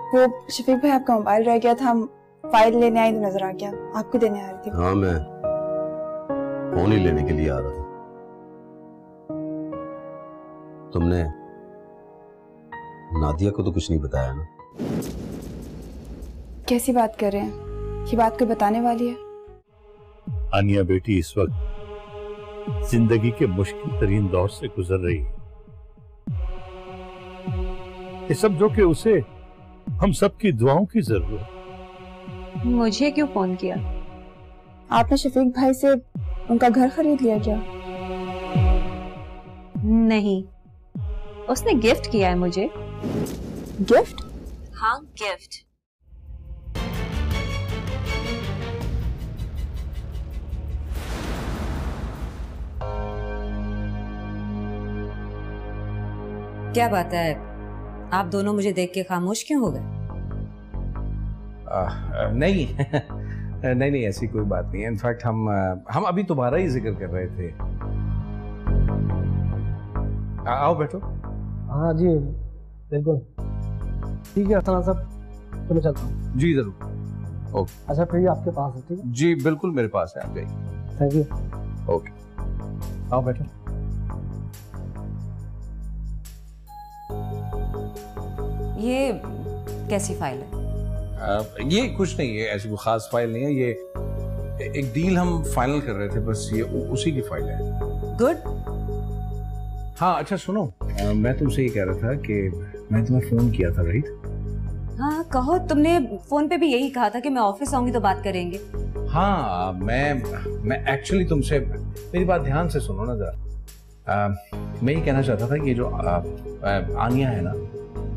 वो शफीक भाई आपका मोबाइल रह गया था, हम फाइल लेने आई तो नजर आ गया, आपको देने आ रही थी। हाँ, मैं फोन ही लेने के लिए आ रहा था। तुमने नादिया को तो कुछ नहीं बताया ना? कैसी बात कर रहे हैं, ये बात कोई बताने वाली है? आनिया बेटी इस वक्त जिंदगी के मुश्किल तरीन दौर से गुजर रही है। ये सब जो कि उसे हम सबकी दुआओं की जरूरत है। मुझे क्यों फोन किया? आपने शफीक भाई से उनका घर खरीद लिया क्या? नहीं, उसने गिफ्ट किया है मुझे। गिफ्ट? हाँ, गिफ्ट। क्या बात है, आप दोनों मुझे देख के खामोश क्यों हो गए? नहीं नहीं नहीं, ऐसी कोई बात नहीं है। इनफैक्ट हम अभी तुम्हारा ही जिक्र कर रहे थे। आओ बैठो। हाँ जी बिल्कुल, ठीक है अफसान साहब, तो मैं चलता हूँ। जी जरूर। ओके। अच्छा फिर ये आपके पास है? ठीक है जी बिल्कुल, मेरे पास है, आप जाइए। Thank you. ओके, आओ बैठो। ये कैसी फाइल है? ये कुछ नहीं है, ऐसी कोई खास फाइल नहीं है। ये एक डील हम फाइनल कर रहे थे, बस ये उसी की फाइल है। गुड। हाँ अच्छा सुनो, मैं तुमसे ये कह रहा था कि मैं तुम्हें फोन किया था, राइट? हाँ कहो, तुमने फोन पे भी यही कहा था कि मैं ऑफिस आऊंगी तो बात करेंगे। हाँ मैं एक्चुअली तुमसे, मेरी बात ध्यान से सुनो ना जरा। मैं ये कहना चाहता था कि जो आनिया है ना,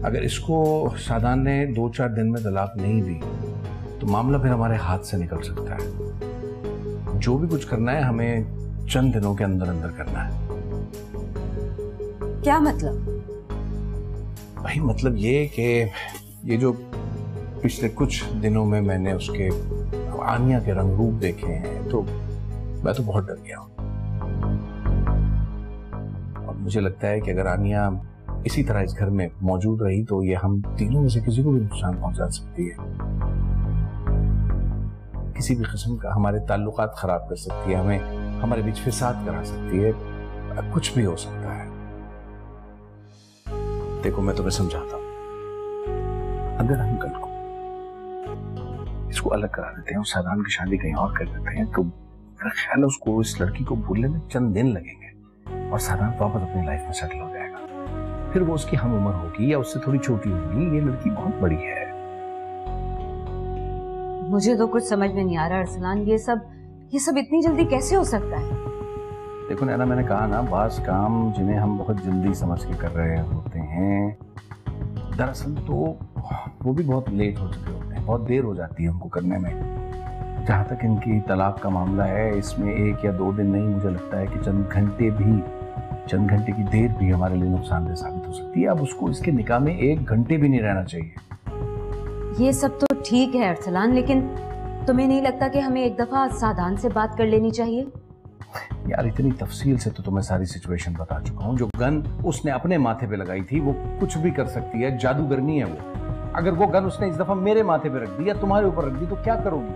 अगर इसको शादान ने 2-4 दिन में तलाक नहीं दी तो मामला फिर हमारे हाथ से निकल सकता है। जो भी कुछ करना है हमें चंद दिनों के अंदर अंदर करना है। क्या मतलब? भाई मतलब ये कि ये जो पिछले कुछ दिनों में मैंने उसके आनिया के रंग रूप देखे हैं, तो मैं तो बहुत डर गया हूं। और मुझे लगता है कि अगर आनिया इसी तरह इस घर में मौजूद रही तो ये हम तीनों में से किसी को भी नुकसान पहुंचा सकती है। किसी भी किस्म का हमारे ताल्लुकात खराब कर सकती है, हमें हमारे बीच फिसाद करा सकती है, कुछ भी हो सकता है। देखो मैं तुम्हें समझाता हूं, अगर हम कल को इसको अलग करा देते हैं और शादान की शादी कहीं और कर देते हैं तो मेरा ख्याल है उसको, इस लड़की को भूलने में चंद दिन लगेंगे और शादान वापस अपनी लाइफ में सेटल हो जाएगा। फिर वो उसकी हम उम्र होगी या उससे थोड़ी छोटी होगी, ये लड़की बहुत बड़ी है। मुझे तो कुछ समझ में नहीं आ रहा अरसलान, ये सब इतनी जल्दी कैसे हो सकता है? देखो नैना, मैंने कहा ना, बास काम जिन्हें हम बहुत जल्दी समझ के कर रहे होते हैं, दरअसल तो वो भी बहुत लेट हो चुके होते हैं, बहुत देर हो जाती है उनको करने में। जहाँ तक इनकी तलाक का मामला है, इसमें 1 या 2 दिन नहीं, मुझे लगता है कि चंद घंटे की देर भी हमारे लिए नुकसानदेह साबित हो सकती है। अब उसको इसके निकाह में 1 घंटे भी नहीं रहना चाहिए। ये सब तो ठीक है अरसलान, लेकिन तुम्हें नहीं लगता कि हमें एक दफा सादान से बात कर लेनी चाहिए? यार इतनी तफसील से तो तुम्हें सारी सिचुएशन बता चुका हूँ। जो गन उसने अपने माथे पे लगाई थी वो कुछ भी कर सकती है, जादूगरनी है वो। अगर वो गन उसने इस दफा मेरे माथे पे रख दी या तुम्हारे ऊपर रख दी तो क्या करोगी?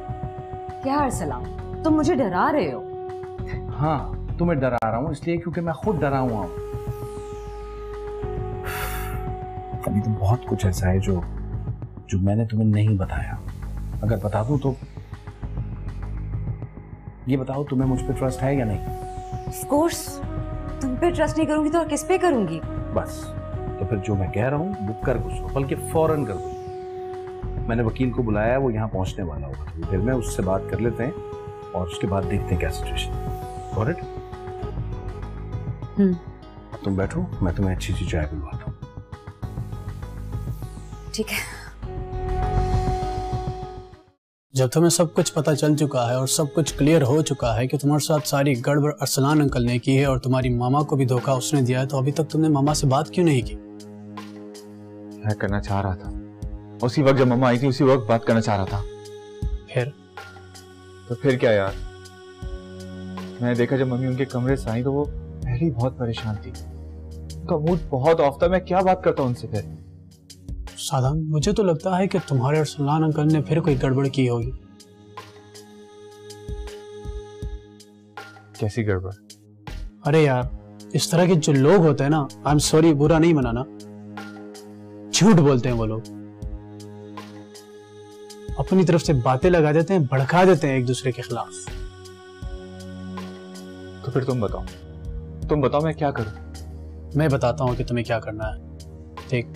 क्या अरसलान, तुम मुझे डरा रहे हो? हाँ तुम्हें डरा रहा हूँ इसलिए क्योंकि मैं खुद डरा हुआ हूँ। अभी तो बहुत कुछ ऐसा है जो मैंने तुम्हें नहीं बताया। अगर बता दूं तो ये बताओ, तुम्हें मुझ पे ट्रस्ट है या नहीं? ऑफ कोर्स, तुम पे ट्रस्ट नहीं करूंगी तो और किस पे करूंगी? बस तो फिर जो मैं कह रहा हूँ वो कर गुस्सो, बल्कि फौरन कर दो। मैंने वकील को बुलाया, वो यहाँ पहुंचने वाला होगा, तो फिर मैं उससे बात कर लेते हैं और उसके बाद देखते हैं क्या सिचुएशन। ऑलराइट? तुम बैठो, मैं तुम्हें अच्छी सी चाय पिलवाता हूँ। ठीक है। जब तुम्हें सब कुछ पता चल चुका है और सब कुछ क्लियर हो चुका है कि तुम्हारे साथ सारी गड़बड़ अरसलान अंकल ने की है और तुम्हारी मामा को भी धोखा उसने दिया है, तो अभी तक तुमने मामा से बात क्यों नहीं की? मैं करना चाह रहा था, उसी वक्त जब मामा आई थी उसी वक्त बात करना चाह रहा था। फिर क्या यार, मैंने देखा जब मम्मी उनके कमरे से आई तो वो पहले ही बहुत परेशान थी, उनका मूड बहुत ऑफ था। मैं क्या बात करता उनसे फिर? सादान, मुझे तो लगता है कि तुम्हारे अरसलान अंकल ने फिर कोई गड़बड़ की होगी। कैसी गड़बड़? अरे यार, इस तरह के जो लोग होते हैं ना, आई एम सॉरी, बुरा नहीं मनाना, झूठ बोलते हैं वो लोग। अपनी तरफ से बातें लगा देते हैं, भड़का देते हैं एक दूसरे के खिलाफ। तो फिर तुम बताओ मैं क्या करूं? मैं बताता हूं कि तुम्हें क्या करना है। ठीक,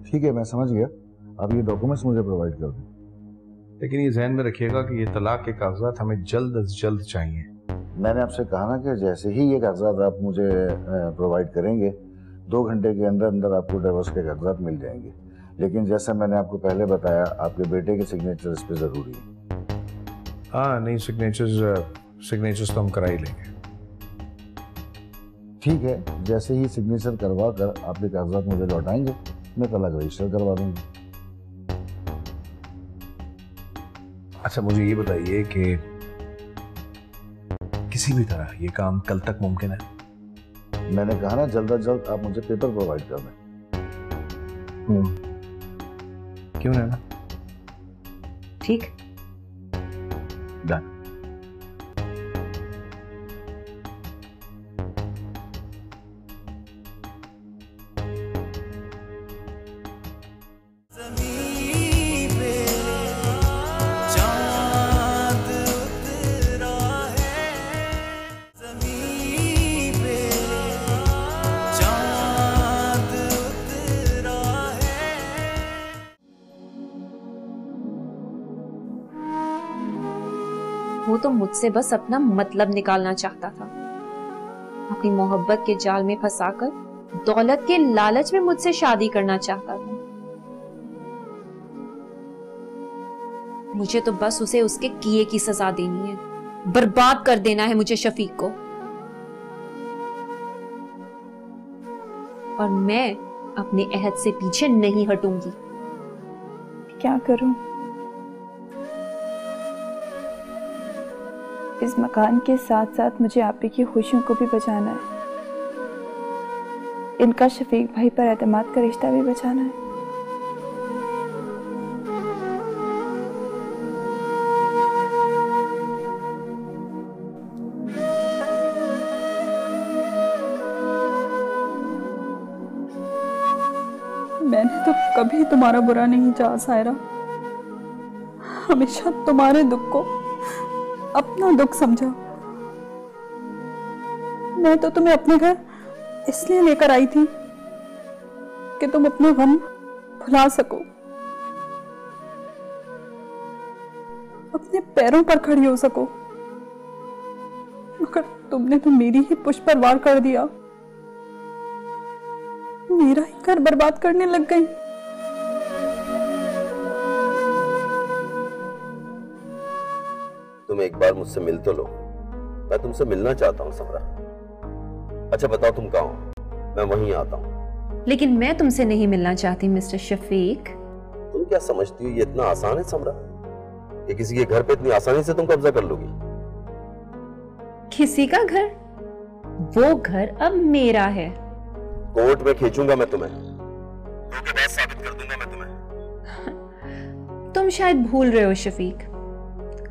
ठीक है, मैं समझ गया। अब ये डॉक्यूमेंट्स मुझे प्रोवाइड कर दें, लेकिन ये ध्यान में रखिएगा कि ये तलाक के कागजात हमें जल्द अज जल्द चाहिए। मैंने आपसे कहा ना कि जैसे ही ये कागजात आप मुझे प्रोवाइड करेंगे, 2 घंटे के अंदर अंदर आपको डिवोर्स के कागजात मिल जाएंगे। लेकिन जैसा मैंने आपको पहले बताया, आपके बेटे के सिग्नेचर इस पे ज़रूरी है। हाँ, नहीं, सिग्नेचर्स तो हम करा ही लेंगे। ठीक है, जैसे ही सिग्नेचर करवा कर आपके कागजात मुझे लौटाएंगे, मैं तलाक रजिस्टर करवा दूंगी। अच्छा, मुझे ये बताइए कि किसी भी तरह ये काम कल तक मुमकिन है? मैंने कहा ना, जल्द अज जल्द आप मुझे पेपर प्रोवाइड कर दें। क्यों ना? ठीक, डन। वो तो मुझसे बस अपना मतलब निकालना चाहता था। अपनी मोहब्बत के जाल में फंसाकर दौलत के लालच में मुझसे शादी करना चाहता था। मुझे तो बस उसे उसके किए की सजा देनी है, बर्बाद कर देना है मुझे शफीक को। और मैं अपने अहद से पीछे नहीं हटूंगी। क्या करूं? इस मकान के साथ साथ मुझे आप ही की खुशियों को भी बचाना है। इनका शफीक भाई पर एतमाद का रिश्ता भी बचाना है। मैंने तो कभी तुम्हारा बुरा नहीं चाहा सायरा, हमेशा तुम्हारे दुख को अपना दुख समझा। मैं तो तुम्हें अपने घर इसलिए लेकर आई थी कि तुम अपना गम भुला सको, अपने पैरों पर खड़ी हो सको। मगर तुमने तो मेरी ही पुष्प पर वार कर दिया, मेरा ही घर बर्बाद करने लग गई। तुम एक बार मुझसे मिल तो लो, मैं तुमसे मिलना चाहता हूँ समरा। अच्छा बताओ तुम कहाँ हो, मैं वहीं आता हूँ। लेकिन मैं तुमसे नहीं मिलना चाहती मिस्टर शफीक। तुम क्या समझती हो ये इतना आसान है समरा? ये किसी के घर पे इतनी आसानी से तुम कब्जा कर लोगी? किसी का घर? वो घर अब मेरा है। कोर्ट में खींचूंगा मैं तुम्हें, धोखेबाज साबित कर दूंगा मैं तुम्हें। तुम शायद भूल रहे हो शफीक,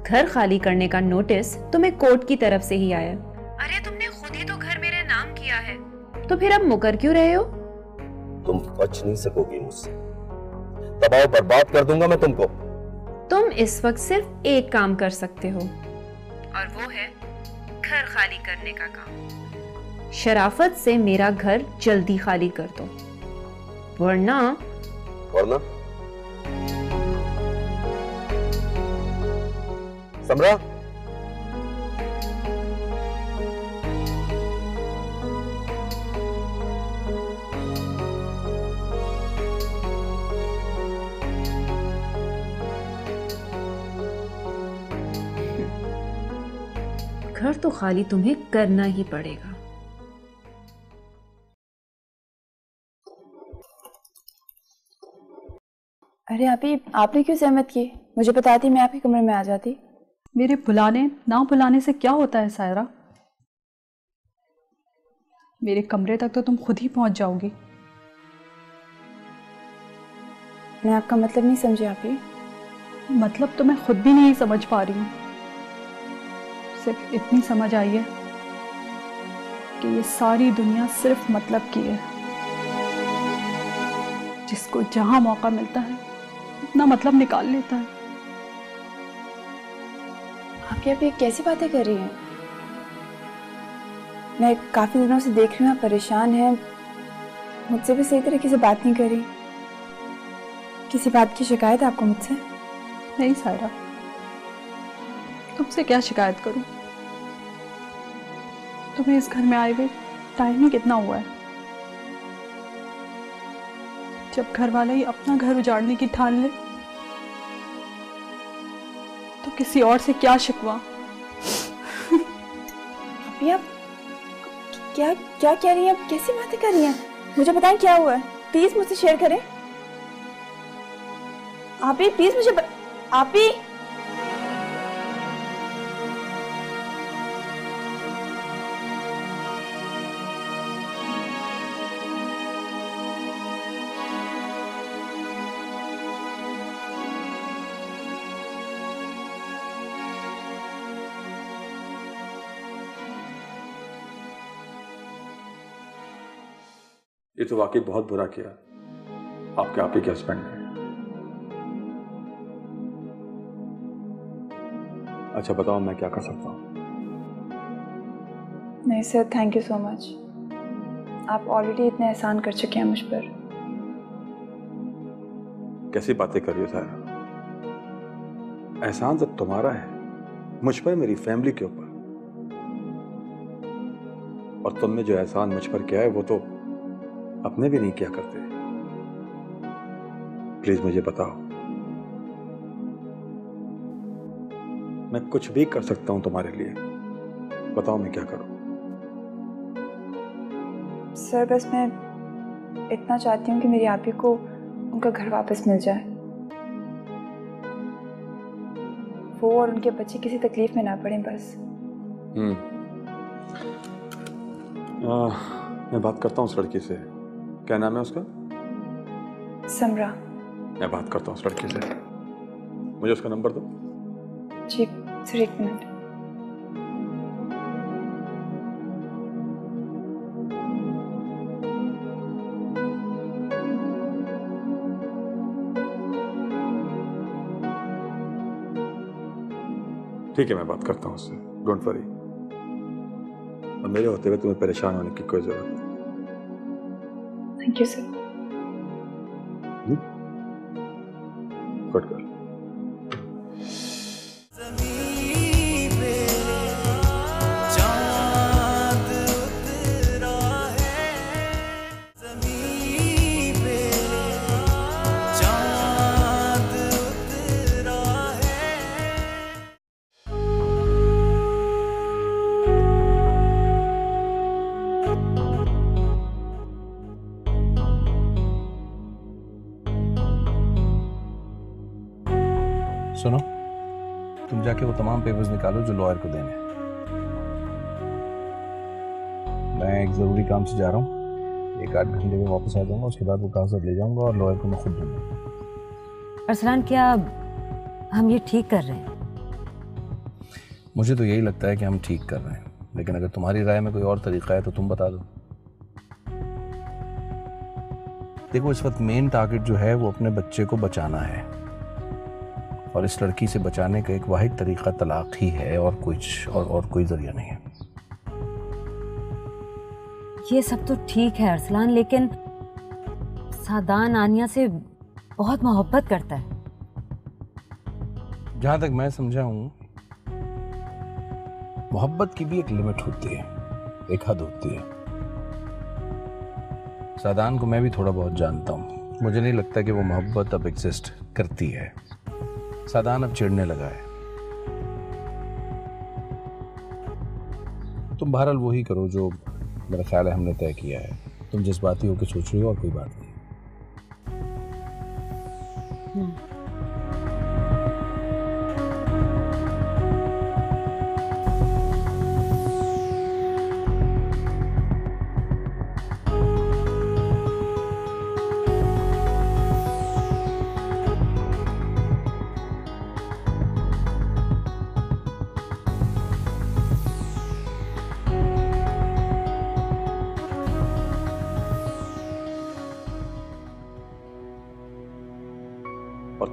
घर खाली करने का नोटिस तुम्हें कोर्ट की तरफ से ही आया। अरे तुमने खुद ही तो घर मेरे नाम किया है, तो फिर अब मुकर क्यों रहे हो? तुम बच नहीं सकोगी मुझसे, दबाव बर्बाद कर दूंगा मैं तुमको। तुम इस वक्त सिर्फ एक काम कर सकते हो, और वो है घर खाली करने का काम। शराफत से मेरा घर जल्दी खाली कर दो, वरना समरा, घर तो खाली तुम्हें करना ही पड़ेगा। अरे आपने क्यों सहमत की? मुझे बताती मैं आपके कमरे में आ जाती। मेरे बुलाने ना बुलाने से क्या होता है सायरा? मेरे कमरे तक तो तुम खुद ही पहुंच जाओगी। मैं आपका मतलब नहीं समझी आपी। मतलब तो मैं खुद भी नहीं समझ पा रही हूँ। सिर्फ इतनी समझ आई है कि ये सारी दुनिया सिर्फ मतलब की है। जिसको जहां मौका मिलता है इतना मतलब निकाल लेता है। आप ये कैसी बातें कर रही हैं? मैं काफी दिनों से देख रही हूँ आप परेशान हैं, मुझसे भी सही तरीके से बात नहीं करी। किसी बात की शिकायत है आपको मुझसे? नहीं सायरा, तुमसे क्या शिकायत करूं? तुम्हें इस घर में आए हुए टाइम ही कितना हुआ है? जब घर वाला ही अपना घर उजाड़ने की ठान ले तो किसी और से क्या शिकवा? अभी आप क्या क्या कह रही हैं? आप कैसी बातें कर रही हैं? मुझे बताएं क्या हुआ है, प्लीज मुझसे शेयर करें। आप ही प्लीज मुझे आप ही ये तो वाकई बहुत बुरा किया आपके आप ही के हस्बैंड ने। अच्छा बताओ मैं क्या कर सकता हूँ? नहीं sir, thank you so much. आप ऑलरेडी इतने एहसान कर चुके हैं मुझ पर। कैसी बातें कर रही हो सारा? एहसान जब तुम्हारा है मुझ पर, मेरी फैमिली के ऊपर, और तुमने जो एहसान मुझ पर किया है वो तो अपने भी नहीं किया करते। प्लीज मुझे बताओ, मैं कुछ भी कर सकता हूं तुम्हारे लिए। बताओ मैं क्या करूं? सर बस मैं इतना चाहती हूँ कि मेरी आपी को उनका घर वापस मिल जाए, वो और उनके बच्चे किसी तकलीफ में ना पड़े बस। मैं बात करता हूँ उस लड़की से। क्या नाम है उसका? समरा। मैं बात करता हूँ उस लड़की से, मुझे उसका नंबर दो। जी सर, एक मिनट। ठीक है मैं बात करता हूँ उससे, डोंट वरी। और मेरे होते हुए तुम्हें परेशान होने की कोई जरूरत नहीं। Thank you sir. Good girl. सुनो, तुम जाके वो तमाम पेपर्स निकालो जो लॉयर को देने। मैं एक ज़रूरी काम से जा रहा हूँ, 1-8 घंटे में वापस आ जाऊँगा। उसके बाद वो कागजात ले जाऊँगा और लॉयर को मैं खुद दूँगा। अरसलान, क्या हम ये ठीक कर रहे हैं? मुझे तो यही लगता है कि हम ठीक कर रहे हैं, लेकिन अगर तुम्हारी राय में कोई और तरीका है तो तुम बता दो। देखो, इस वक्त मेन टारगेट जो है वो अपने बच्चे को बचाना है, और इस लड़की से बचाने का एक वाहिद तरीका तलाक ही है, और कोई जरिया नहीं है। ये सब तो ठीक है अरसलान, लेकिन सादान आनिया से बहुत मोहब्बत करता है। जहां तक मैं समझा हूं, मोहब्बत की भी एक लिमिट होती है, एक हद होती है। सादान को मैं भी थोड़ा बहुत जानता हूं, मुझे नहीं लगता कि वो मोहब्बत अब एग्जिस्ट करती है। सादान अब चिढ़ने लगा है। तुम बहरहाल वही करो जो मेरा ख्याल है हमने तय किया है। तुम जज्बाती होकर सोच रही हो और कोई बात नहीं। और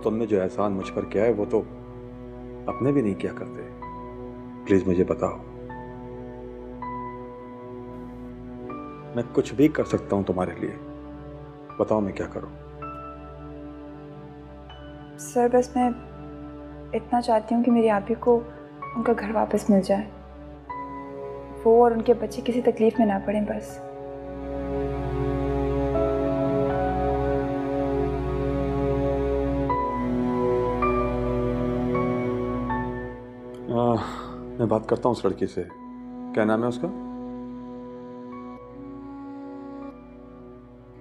तुमने जो एहसान मुझ पर किया है वो तो अपने भी नहीं किया करते। प्लीज मुझे बताओ, मैं कुछ भी कर सकता हूं तुम्हारे लिए, बताओ मैं क्या करूं। सर बस मैं इतना चाहती हूँ कि मेरी आपी को उनका घर वापस मिल जाए, वो और उनके बच्चे किसी तकलीफ में ना पड़े बस। मैं बात करता हूँ उस लड़की से, क्या नाम है उसका?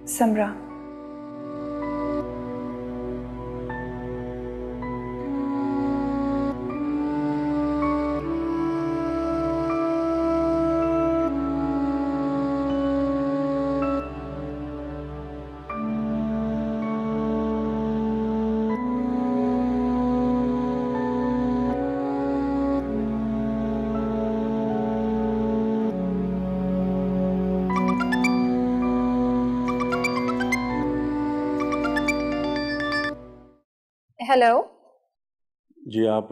समरा। हेलो जी, आप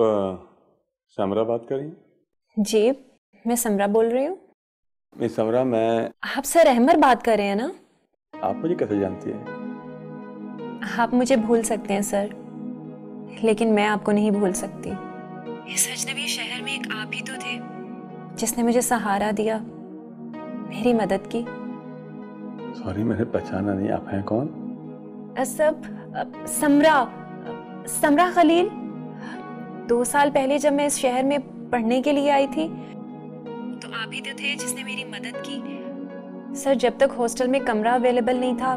समरा बात कर रही हैं? जी, मैं समरा बोल रही हूँ। मिस समरा, मैं आप सर अहमर बात कर रहे हैं ना? आप मुझे कैसे जानती हैं? आप मुझे भूल सकते हैं सर, लेकिन मैं आपको नहीं भूल सकती। इस अजनबी शहर में एक आप ही तो थे जिसने मुझे सहारा दिया, मेरी मदद की। सॉरी, मैंने पहचाना नहीं, आप हैं कौन? सब समरा खलील। 2 साल पहले जब मैं इस शहर में पढ़ने के लिए आई थी तो आप ही तो थे जिसने मेरी मदद की। सर जब तक हॉस्टल में कमरा अवेलेबल नहीं था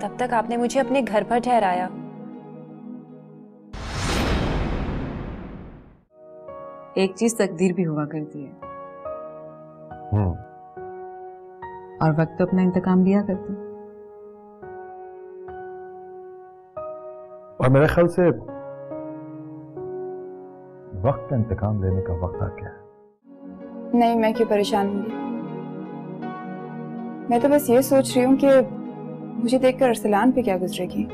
तब तक आपने मुझे अपने घर पर ठहराया। एक चीज तकदीर भी हुआ करती है, और वक्त तो अपना इंतकाम लिया करता है। और मेरे ख्याल से वक्त का इंतकाम लेने का वक्त आ गया है। नहीं, मैं क्यों परेशान हूँ? मैं तो बस ये सोच रही हूँ कि मुझे देखकर अरसलान पे क्या गुजरेगी।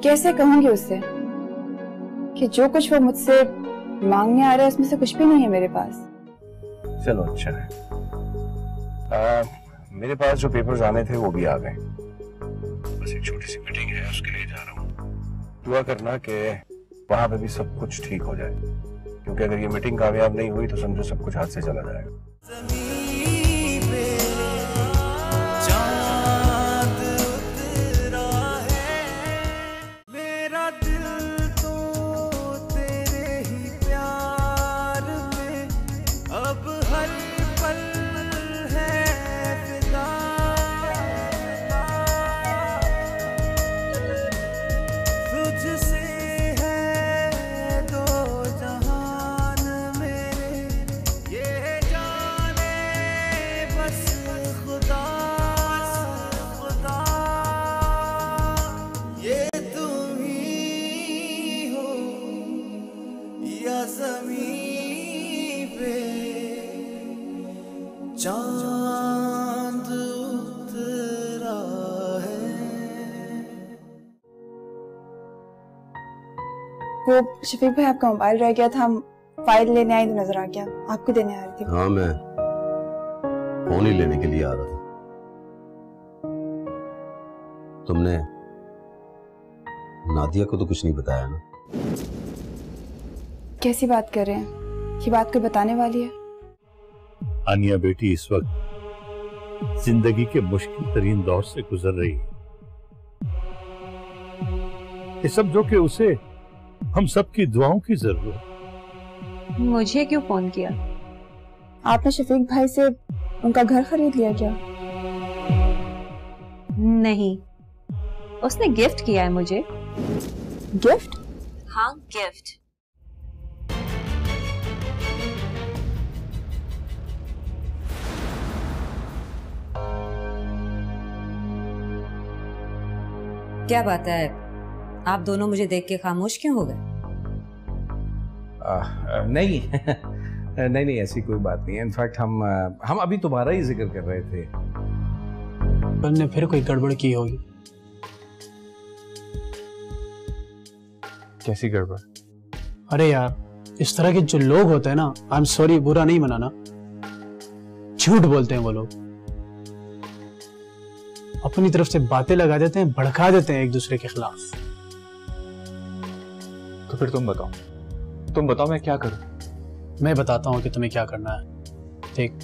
कैसे कहूंगी उससे कि जो कुछ वो मुझसे मांगने आ रहा है उसमें से कुछ भी नहीं है मेरे पास। चलो अच्छा है, मेरे पास जो पेपर्स आने थे वो भी आ गए। बस एक छोटी सी मीटिंग है, उसके लिए जा रहा हूँ। दुआ करना कि वहां पे भी सब कुछ ठीक हो जाए, क्योंकि अगर ये मीटिंग कामयाब नहीं हुई तो समझो सब कुछ हाथ से चला जाएगा। चांद उतरा है। वो शफीक भाई, आपका मोबाइल रह गया था, हम फाइल लेने आए तो नजर आ गया, आपको देने आ रही थी। हाँ, मैं फोन ही लेने के लिए आ रहा था। तुमने नादिया को तो कुछ नहीं बताया ना? कैसी बात कर रहे हैं? ये बात कोई बताने वाली है? आनिया बेटी इस वक्त जिंदगी के मुश्किल तरीन दौर से गुजर रही है। ये सब जो कि उसे हम सबकी दुआओं की जरूरत। मुझे क्यों फोन किया? आपने शफीक भाई से उनका घर खरीद लिया क्या? नहीं, उसने गिफ्ट किया है मुझे। गिफ्ट? हाँ, गिफ्ट। क्या बात है, आप दोनों मुझे देख के खामोश क्यों हो गए? नहीं नहीं ऐसी कोई बात नहीं है। इनफैक्ट हम अभी तुम्हारा ही जिक्र कर रहे थे। ने फिर कोई गड़बड़ की होगी। कैसी गड़बड़? अरे यार, इस तरह के जो लोग होते हैं ना, आई एम सॉरी, बुरा नहीं मनाना, झूठ बोलते हैं वो लोग। अपनी तरफ से बातें लगा देते हैं, भड़का देते हैं एक दूसरे के खिलाफ। तो फिर तुम बताओ मैं क्या करूं? मैं बताता हूं कि तुम्हें क्या करना है। ठीक,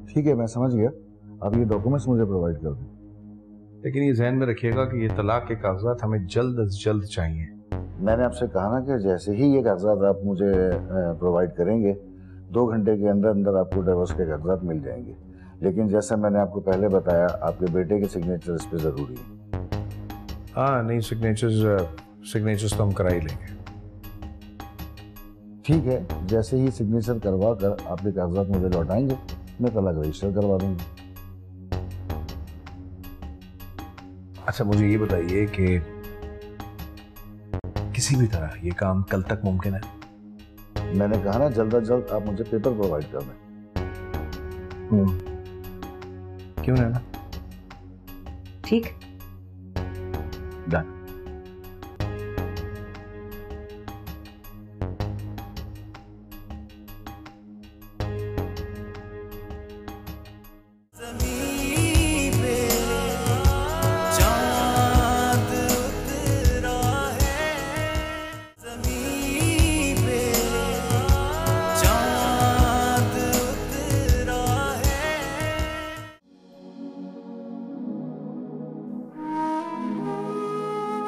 ठीक है, मैं समझ गया। अब ये डॉक्यूमेंट्स मुझे प्रोवाइड कर दें। लेकिन ये ध्यान में रखिएगा कि ये तलाक के कागजात हमें जल्द से जल्द चाहिए। मैंने आपसे कहा ना कि जैसे ही ये कागजात आप मुझे प्रोवाइड करेंगे, 2 घंटे के अंदर अंदर आपको डिवोर्स के कागजात मिल जाएंगे। लेकिन जैसा मैंने आपको पहले बताया, आपके बेटे के सिग्नेचर इस पे ज़रूरी है। हाँ, नहीं, सिग्नेचर्स तो हम करा ही लेंगे। ठीक है, जैसे ही सिग्नेचर करवा कर आपके कागजात मुझे लौटाएंगे, मैं तलाक रजिस्टर करवा दूंगी। अच्छा, मुझे ये बताइए कि किसी भी तरह ये काम कल तक मुमकिन है? मैंने कहा ना, जल्द से जल्द आप मुझे पेपर प्रोवाइड कर दें। क्यों ना? ठीक, डन।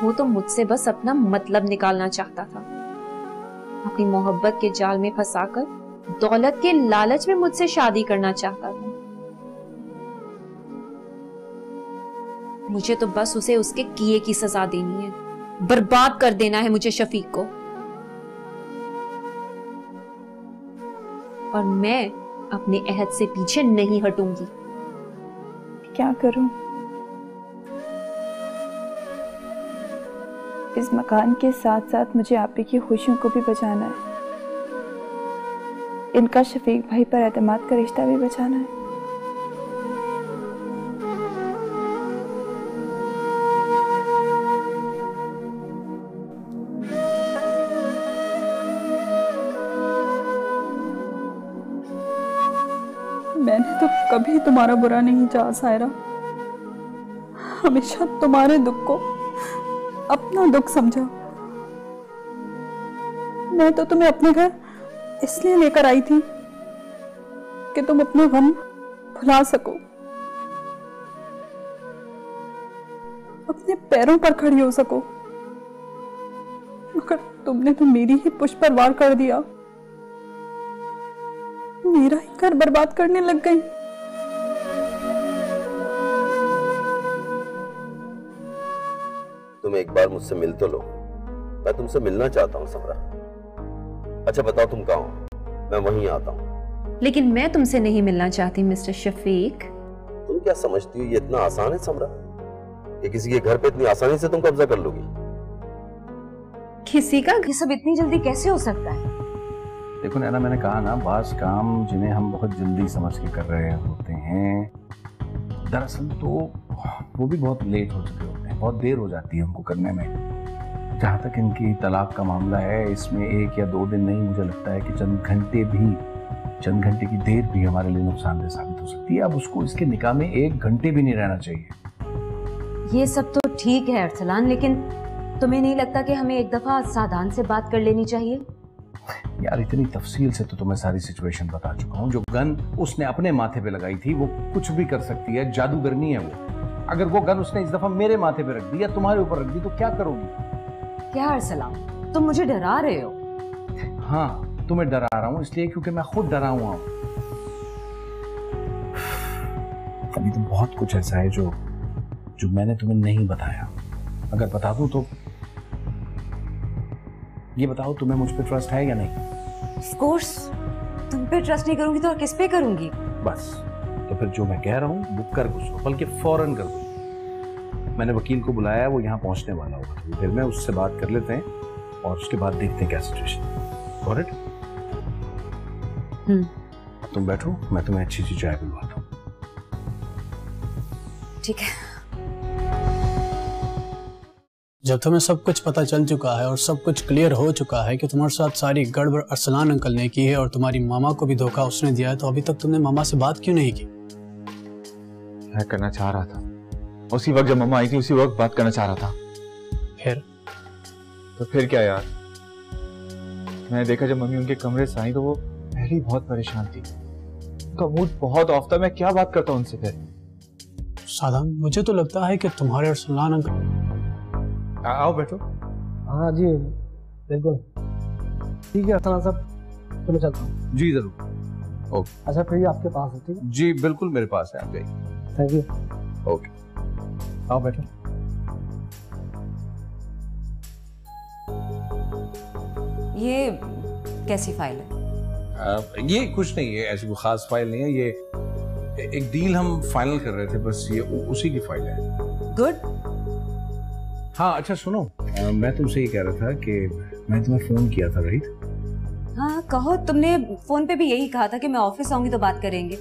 वो तो मुझसे बस अपना मतलब निकालना चाहता था। अपनी मोहब्बत के जाल में फंसाकर दौलत के लालच में मुझसे शादी करना चाहता था। मुझे तो बस उसे उसके किए की सजा देनी है, बर्बाद कर देना है मुझे शफीक को। और मैं अपने अहद से पीछे नहीं हटूंगी। क्या करूं? इस मकान के साथ साथ मुझे आप ही की खुशियों को भी बचाना है। इनका शफीक भाई पर एतमाद का रिश्ता भी बचाना है। मैंने तो कभी तुम्हारा बुरा नहीं चाहा सायरा, हमेशा तुम्हारे दुख को अपना दुख समझा। मैं तो तुम्हें अपने घर इसलिए लेकर आई थी कि तुम अपना गम भुला सको, अपने पैरों पर खड़ी हो सको। मगर तुमने तो मेरी ही पुष्प पर वार कर दिया, मेरा ही घर बर्बाद करने लग गई। तुम एक बार मुझसे मिल तो लो, मैं तुमसे मिलना चाहता हूँ समरा। अच्छा बताओ तुम कहाँ हो, मैं वहीं आता हूँ। लेकिन मैं तुमसे नहीं मिलना चाहती मिस्टर शफीक। तुम क्या समझती हो ये इतना आसान है समरा, कि किसी के घर पे इतनी आसानी से तुम कब्जा कर लोगी? किसी का? ये सब इतनी जल्दी कैसे हो सकता है? देखो नैना, मैंने कहा ना, बास काम जिन्हें हम बहुत जल्दी समझ के कर रहे होते हैं, दरअसल तो वो भी बहुत लेट हो चुके होते हैं, बहुत देर हो जाती है उनको करने में। जहाँ तक इनकी तलाक का मामला है, इसमें 1 या 2 दिन नहीं, मुझे लगता है कि चंद घंटे की देर भी हमारे लिए नुकसानदेह साबित हो सकती है। अब उसको इसके निकाह में 1 घंटे भी नहीं रहना चाहिए। ये सब तो ठीक है अरसलान, लेकिन तुम्हें नहीं लगता कि हमें एक दफा सावधान से बात कर लेनी चाहिए? यार, इतनी तफसील से तो तुम्हें सारी सिचुएशन बता चुका हूँ। जो गन उसने अपने माथे पे लगाई थी, वो कुछ भी कर सकती है, जादूगरनी है वो। अगर वो गन उसने इस दफा मेरे माथे पे रख दी या तुम्हारे ऊपर रख दी तो क्या करोगी? क्या अरसलान, तुम मुझे डरा रहे हो? हाँ, तुम्हें डरा रहा हूँ इसलिए क्योंकि मैं खुद डरा हुआ हूँ। अभी तो बहुत कुछ ऐसा है जो मैंने तुम्हें नहीं बताया। अगर बता दूं तो ये बताओ, तुम्हें मुझ पे ट्रस्ट है या नहीं? ऑफ कोर्स, तुम पे ट्रस्ट नहीं करूंगी तो और किस पे करूंगी? बस, तो फिर जो मैं कह रहा हूँ वो कर गुस्सा, बल्कि फौरन कर दो। मैंने वकील को बुलाया है, वो यहाँ पहुंचने वाला होगा, तो फिर मैं उससे बात कर लेते हैं और उसके बाद देखते हैं क्या सिचुएशन। Got it? तुम बैठो, मैं तुम्हें अच्छी सी चाय पिलवाता हूँ। ठीक है। जब तुम्हें सब कुछ पता चल चुका है और सब कुछ क्लियर हो चुका है कि तुम्हारे साथ सारी गड़बड़ अरसलान अंकल ने की है और तुम्हारी मामा को भी धोखा उसने दिया है, तो अभी तक तुमने मामा से बात क्यों नहीं की? मैं करना चाह रहा था, उसी वक्त जब मम्मा आई थी उसी वक्त बात करना चाह रहा था। फिर क्या यार, मैंने देखा जब मम्मी उनके कमरे से आई तो वो पहले ही बहुत परेशान थी, उनका मूड बहुत ऑफ था। मैं क्या बात करता उनसे फिर? सादान, मुझे तो लगता है कि तुम्हारे अरसलान अंकल। आओ बैठो। हाँ जी बिल्कुल, ठीक है अरसलान साहब, तो मैं चलता हूँ। जी जरूर। ओके। अच्छा फिर ये आपके पास है? ठीक है जी बिल्कुल मेरे पास है, आप जाइए। Thank you. ओके, आओ बैठो। ये कैसी फाइल है? ये कुछ नहीं है, ऐसी कोई खास फाइल नहीं है, ये एक डील हम फाइनल कर रहे थे, बस ये उसी की फाइल है। गुड। हाँ अच्छा सुनो, मैं तुमसे ये कह रहा था कि मैं तुम्हें फोन किया था, राइट? हाँ कहो, तुमने फोन पे भी यही कहा था कि मैं ऑफिस आऊंगी तो बात करेंगे।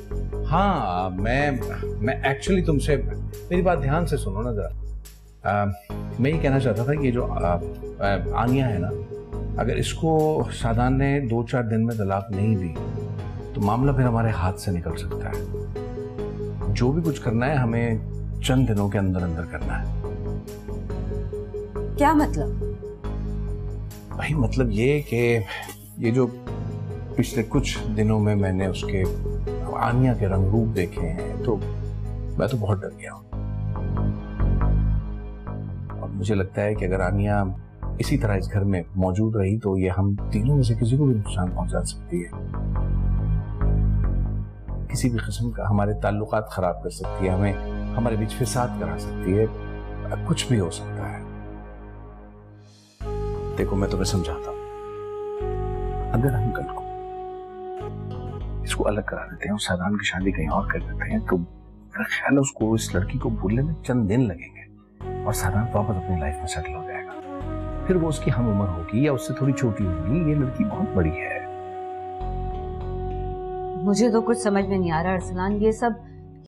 हाँ मैं एक्चुअली तुमसे, मेरी बात ध्यान से सुनो ना जरा। मैं ये कहना चाहता था कि ये जो आनिया है ना, अगर इसको सादान ने 2-4 दिन में तलाक नहीं दी तो मामला फिर हमारे हाथ से निकल सकता है। जो भी कुछ करना है हमें चंद दिनों के अंदर अंदर करना है। क्या मतलब? भाई मतलब ये कि ये जो पिछले कुछ दिनों में मैंने उसके आनिया के रंग रूप देखे हैं, तो मैं तो बहुत डर गया हूं। और मुझे लगता है कि अगर आनिया इसी तरह इस घर में मौजूद रही तो ये हम तीनों में से किसी को भी नुकसान पहुंचा सकती है, किसी भी किस्म का हमारे ताल्लुकात खराब कर सकती है, हमें हमारे बीच फिसाद करा सकती है, कुछ भी हो सकता है। देखो मैं तुम्हें समझाता हूं, अगर हम कल को इसको अलग करा देते हैं और सादान की शादी कहीं और कर देते हैं तो मेरा ख्याल है उसको, इस लड़की को भूलने में चंद दिन लगेंगे और सादान वापस अपनी लाइफ में सेटल हो जाएगा। फिर वो उसकी हम उम्र होगी या उससे थोड़ी छोटी होगी, ये लड़की बहुत बड़ी है। मुझे तो कुछ समझ में नहीं आ रहा अरसलान, ये सब